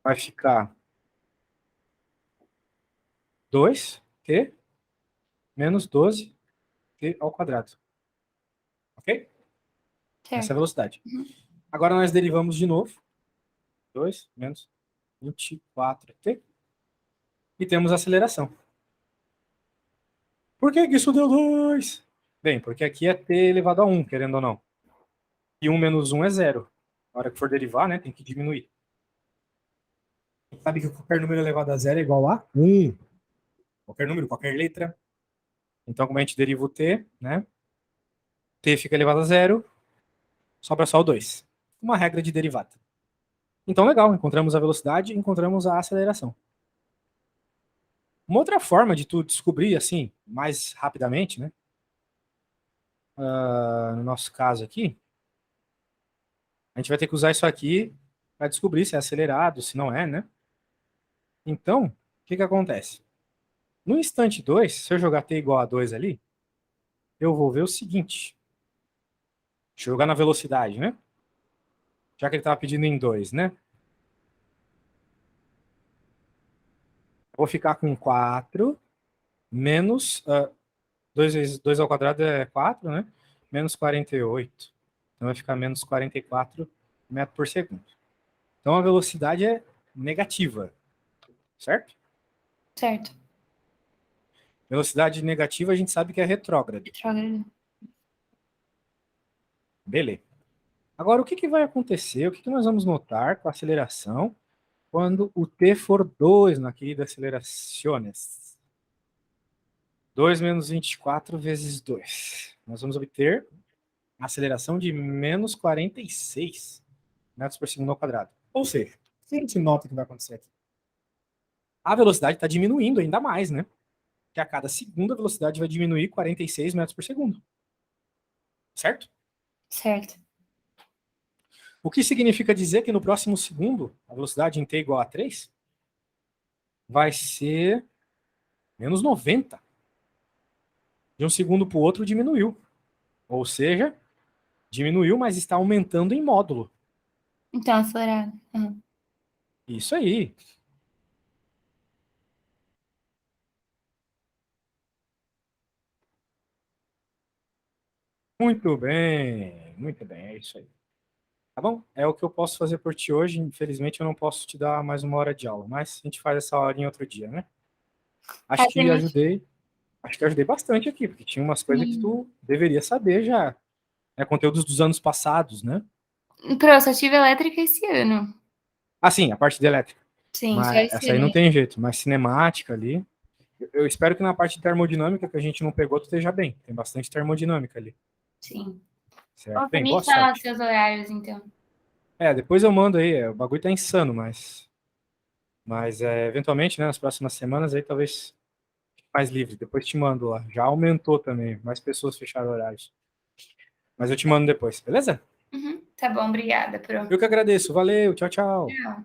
vai ficar 2t menos 12t ao quadrado. Ok? Essa é a velocidade. Agora nós derivamos de novo. 2 menos 24t. E temos a aceleração. Por que isso deu 2? Bem, porque aqui é t elevado a 1, querendo ou não. E 1 menos 1 é 0. Na hora que for derivar, né, tem que diminuir. Sabe que qualquer número elevado a 0 é igual a 1. Qualquer número, qualquer letra. Então, como a gente deriva o t, né, t fica elevado a 0, sobra só o 2. Uma regra de derivada. Então, legal, encontramos a velocidade, encontramos a aceleração. Uma outra forma de tu descobrir, assim, mais rapidamente, né, no nosso caso aqui, a gente vai ter que usar isso aqui para descobrir se é acelerado, se não é, né? Então, o que acontece? No instante 2, se eu jogar t igual a 2 ali, eu vou ver o seguinte. Deixa eu jogar na velocidade, né? Já que ele estava pedindo em 2, né? Eu vou ficar com 4 menos... 2 vezes 2 ao quadrado é 4, né? Menos 48. Então vai ficar menos 44 metros por segundo. Então a velocidade é negativa, certo? Certo. Velocidade negativa a gente sabe que é retrógrado. Retrógrado. Beleza. Agora, o que vai acontecer? O que nós vamos notar com a aceleração quando o t for 2 na querida acelerações? 2 menos 24 vezes 2. Nós vamos obter a aceleração de menos 46 metros por segundo ao quadrado. Ou seja, o que a gente nota que vai acontecer aqui? A velocidade está diminuindo ainda mais, né? Que a cada segundo a velocidade vai diminuir 46 metros por segundo. Certo? Certo. O que significa dizer que no próximo segundo, a velocidade em t igual a 3 vai ser menos 90. De um segundo para o outro diminuiu. Ou seja, diminuiu, mas está aumentando em módulo. Então, acelerado. Uhum. Isso aí. Muito bem, é isso aí. Tá bom? É o que eu posso fazer por ti hoje. Infelizmente, eu não posso te dar mais uma hora de aula, mas a gente faz essa hora em outro dia, né? Acho que ajudei bastante aqui, porque tinha umas coisas que tu deveria saber já. É conteúdos dos anos passados, né? Pro, eu só tive elétrica esse ano. Ah, sim, a parte de elétrica. Sim, só Mas esse essa aí ano. não tem jeito, mas cinemática ali. Eu espero que na parte de termodinâmica que a gente não pegou, tu esteja bem. Tem bastante termodinâmica ali. Sim. Certo? Você Bem, me boa fala sorte. seus horários, então. Depois eu mando aí. O bagulho tá insano, mas Mas, eventualmente, né, nas próximas semanas, aí talvez mais livre. Depois te mando lá. Já aumentou também. Mais pessoas fecharam horários. Mas eu te mando depois, beleza? Tá bom, obrigada, Pro. Eu que agradeço. Valeu. Tchau, tchau. Tchau.